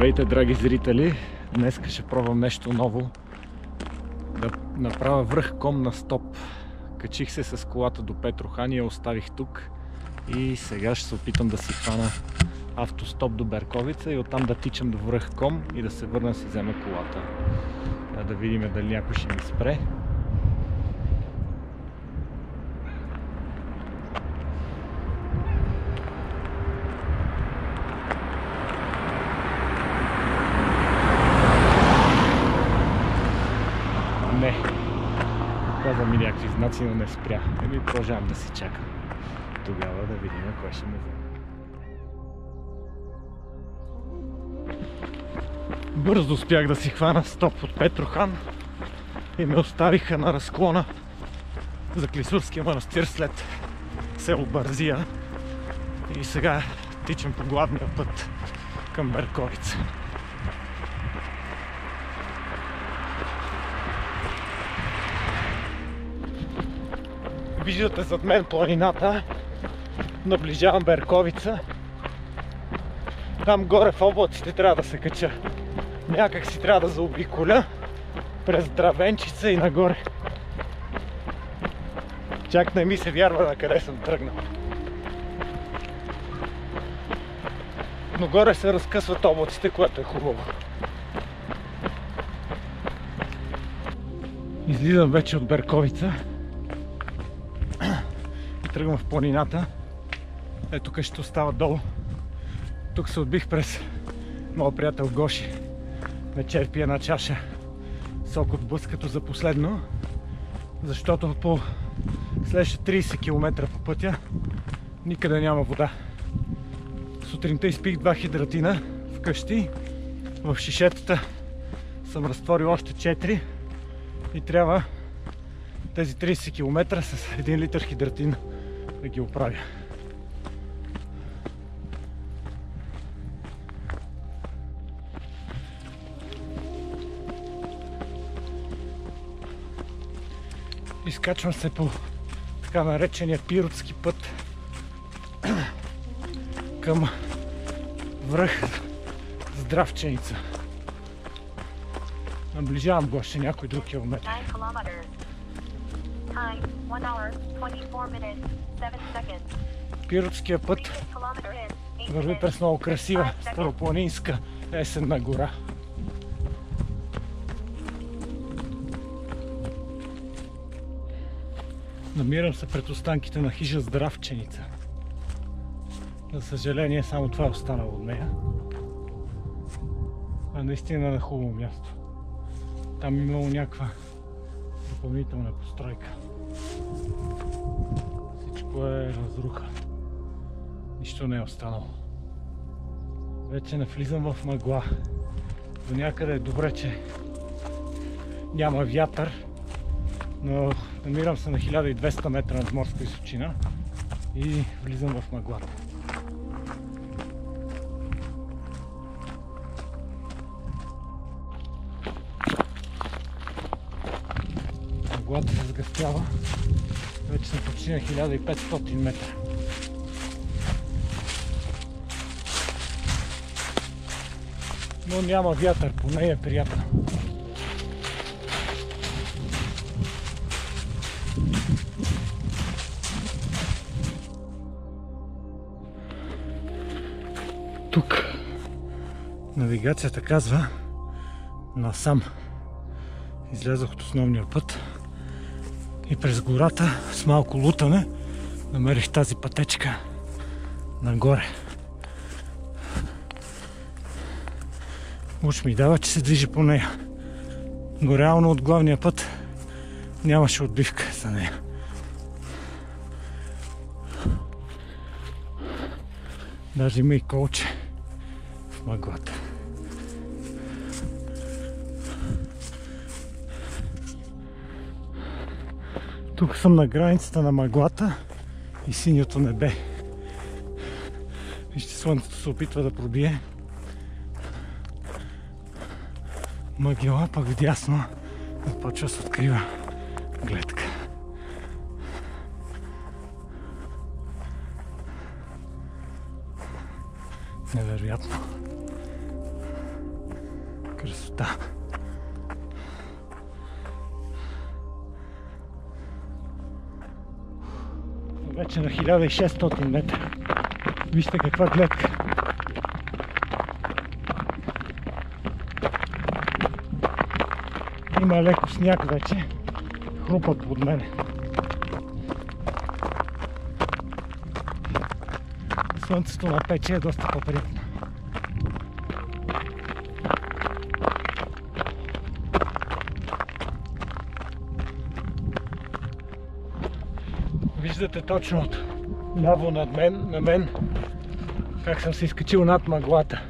Здравейте, драги зрители! Днес ще пробвам нещо ново. Да направя връх ком на стоп. Качих се с колата до Петрохан и я оставих тук. И сега ще се опитам да си хвана автостоп до Берковица и оттам да тичам до връх ком и да се върна да си взема колата. Да видим дали някой ще ми спре. Не. Каза ми някакви знаци, но не спря. Продължавам да си чакам. Тогава да видим кой ще ме вземе. Бързо успях да си хвана стоп от Петрохан и ме оставиха на разклона за Клисурския манастир след село Бързия. И сега тичам по главния път към Берковица. Виждате зад мен планината, наближавам Берковица. Там горе в облаците трябва да се кача. Някак си трябва да заобиколя през Дравенчица и нагоре. Чак не ми се вярва на къде съм тръгнал. Но горе се разкъсват облаците, което е хубаво. Излизам вече от Берковица. Тръгвам в планината. Ето къщето остава долу. Тук се отбих през моят приятел Гоши. Вечер пия една чаша сок от блъскато за последно, защото по следващите 30 км по пътя никъде няма вода. Сутринта изпих 2 хидратина вкъщи. В шишетата съм разтворил още 4 и трябва тези 30 км с 1 литър хидратин да ги оправя. Изкачвам се по така наречения Пиротски път към връх Здравченица. Наближавам го още някой друг километр. Пиротския път върви през много красива старопланинска есенна гора. Намирам се пред останките на хижа Здравченица. За съжаление, само това е останало от нея. А наистина на хубаво място. Там имало някаква допълнителна постройка. Всичко е разруха. Нищо не е останало. Вече навлизам в мъгла. До някъде е добре, че няма вятър, но намирам се на 1200 метра над морска височина и влизам в мъглата. Мъглата се сгъстява. Вече съм почти на 1500 метра. Но няма вятър, поне е приятно. Тук навигацията казва насам. Излязох от основния път и през гората с малко лутане намерих тази пътечка нагоре. Уж ми дава, че се движи по нея. Но реално от главния път нямаше отбивка за нея. Даже има и колче в мъглата. Тук съм на границата на мъглата и синьото небе. Вижте, слънцето се опитва да пробие мъгла, пък вдясно започва да се открива гледка. Невероятно. Красота. Вече на 1600 метра. Вижте каква гледка. Има леко сняг вече. Хрупа под мене. Слънцето напече е доста по-приятно. Виждате точно от ляво на мен, как съм се изкачил над мъглата.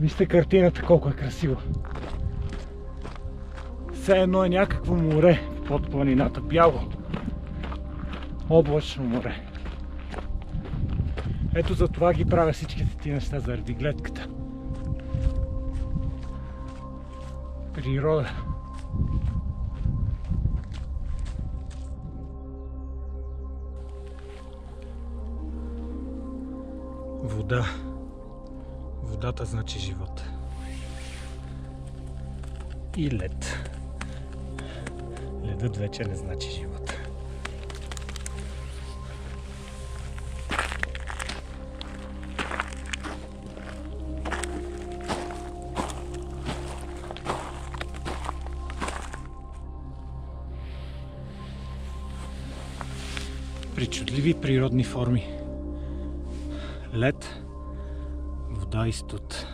Вижте картината колко е красива. Все едно е някакво море под планината, бяло, облачно море. Ето за това ги правя всичките ти неща, заради гледката. Природа. Вода. Водата значи живот. И лед. Ледът вече не значи живот. Причудливи природни форми. Лед, вода и студ.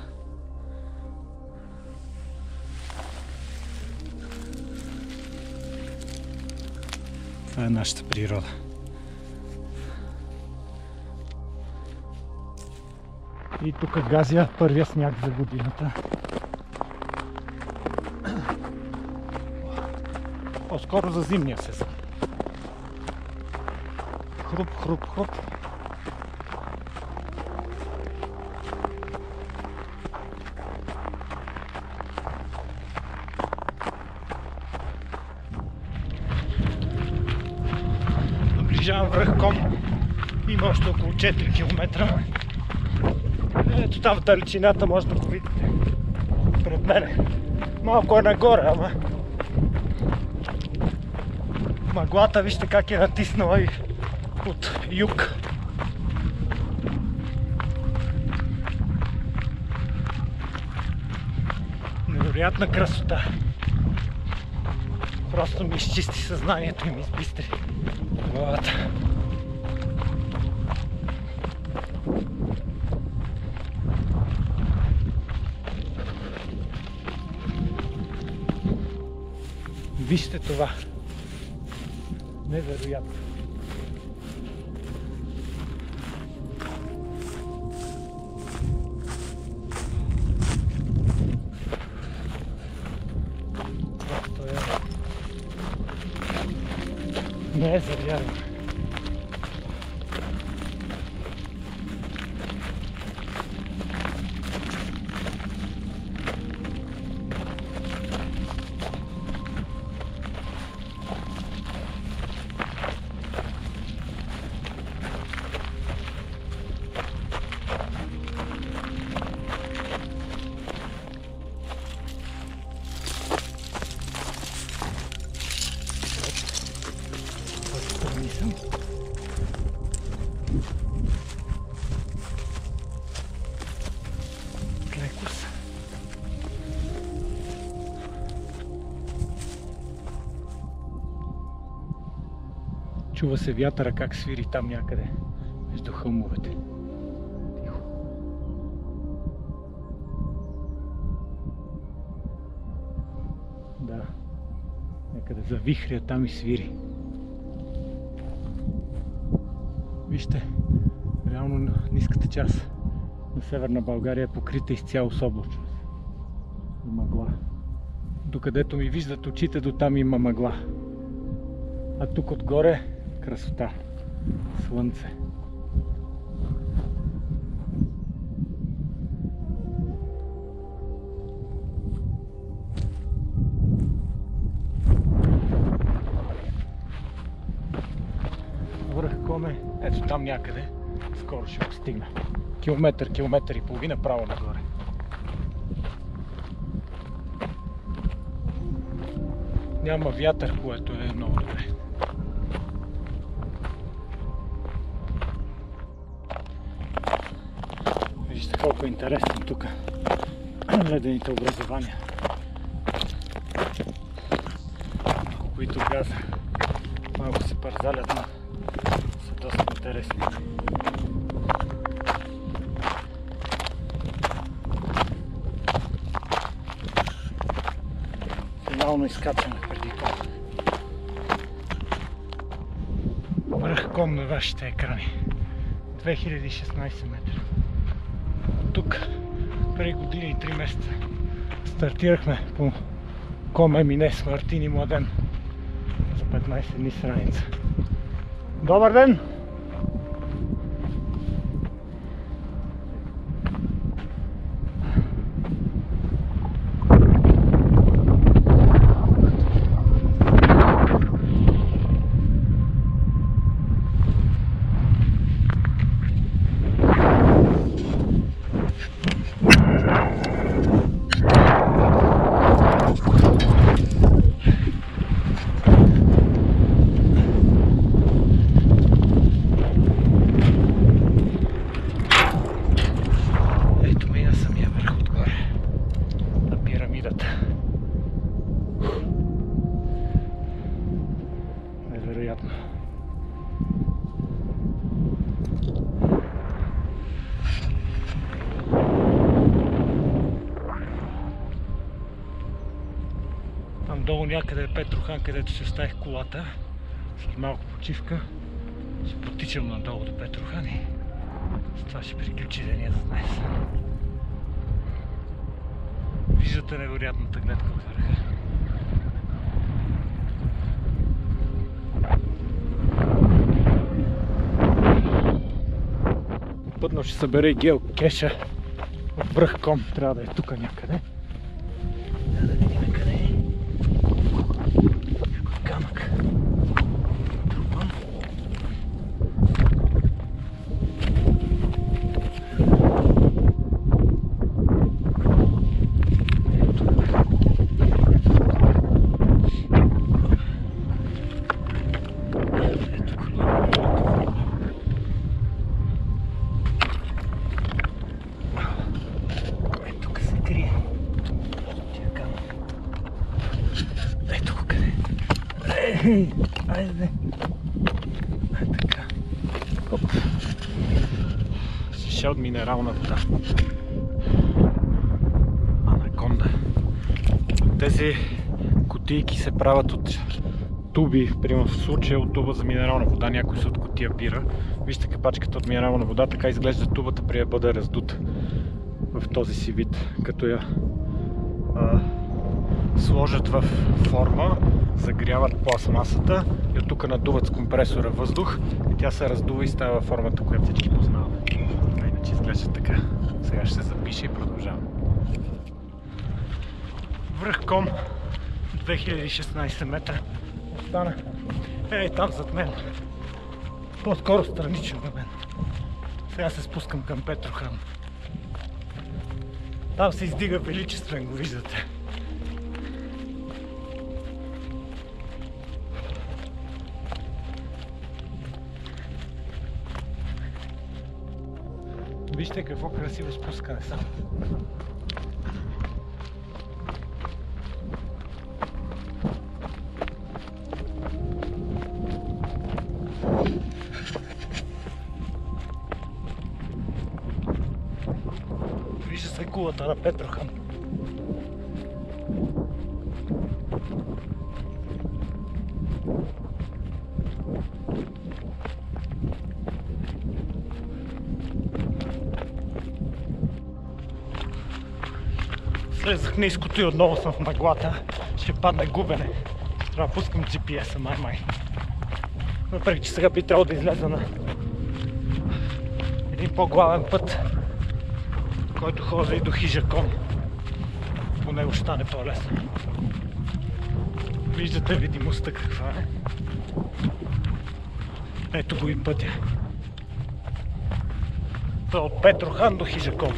Това е нашата природа. И тук газя първия сняг за годината. По-скоро за зимния сезон. Хруп, хруп, хруп. Наближавам връх Ком. Има още около 4 км. Ето там в далечината може да го видите. Пред мене. Малко е нагоре, ама мъглата вижте как е натиснала и от юг. Невероятна красота. Просто ми изчисти съзнанието и ми избистри главата. Вижте това. Невероятно. Просто е... Не е завярно. Чува се вятъра как свири там някъде между хълмовете. Тихо. Да, някъде завихря там и свири. Вижте, реално ниската част на Северна България е покрита изцяло с облачност и мъгла. Докъдето ми виждат очите, до там има мъгла. А тук отгоре красота, слънце. Връх Коме, ето там някъде, скоро ще го стигна. Километър, километър и половина право нагоре. Няма вятър, което е много добре. Вижте колко е интересно тук ледените образования, които газа малко се парзалят, но са доста интересни. Финално изкачваме преди това. Връх Ком на вашите екрани. 2016 метра. Тук преди години и 3 месеца стартирахме по Ком Еминес Мартини Младен за 15 дни с раница. Добър ден! Невероятно. Там долу някъде е Петрохан, където си оставих колата. След малко почивка ще потичам надолу до Петрохан и с това ще приключи деня за днес. Виждате невероятната гледка от върха. Пътно ще събера и геокеша от връх Ком. Трябва да е тук някъде. Да видим къде е. Някой камък. Трупан. Айде. Така. Оп. Шишел от минерална вода. Анаконда. Тези кутийки се правят от туби. Примерно в случая от туба за минерална вода. Някои са от кутия бира. Вижте капачката от минерална вода. Така изглежда тубата при да бъде раздута в този си вид. Като я сложат в форма, загряват пластмасата и от тук надуват с компресора въздух и тя се раздува и става формата, която всички познаваме. Иначе изглежда така. Сега ще се запише и продължавам. Връх Ком, 2016 метра. Остана там зад мен. По-скоро странично на мен. Сега се спускам към Петрохан. Там се издига величествен, го виждате. Вижте какво красиво спускане само. Вижда се кулата на Петрохан. Слезах ниското и отново съм в мъглата. Ще падне губене. Трябва да пускам GPS-а, май. Въпреки че сега би трябвало да излеза на един по-главен път, който ходи и до хижа Ком. По него ще стане по-лесно. Виждате видимостта каква е. Ето го и пътя. Това от Петрохан до хижа Ком.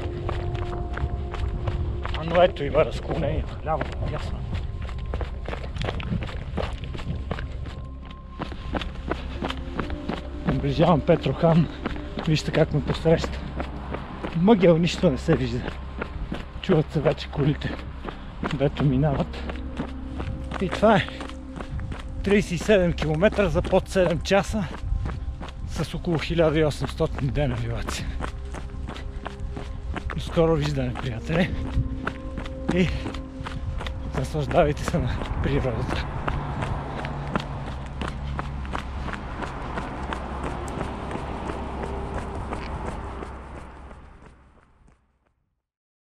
Но ето има разклонение, ляво, ясно. Наближавам Петрохан. Вижте как ме посреща. Мъгел, нищо не се вижда. Чуват се вече колите, дето минават. И това е 37 км за под 7 часа с около 1800 ден навигация. До скоро виждане, приятели. И наслаждавайте се на природата.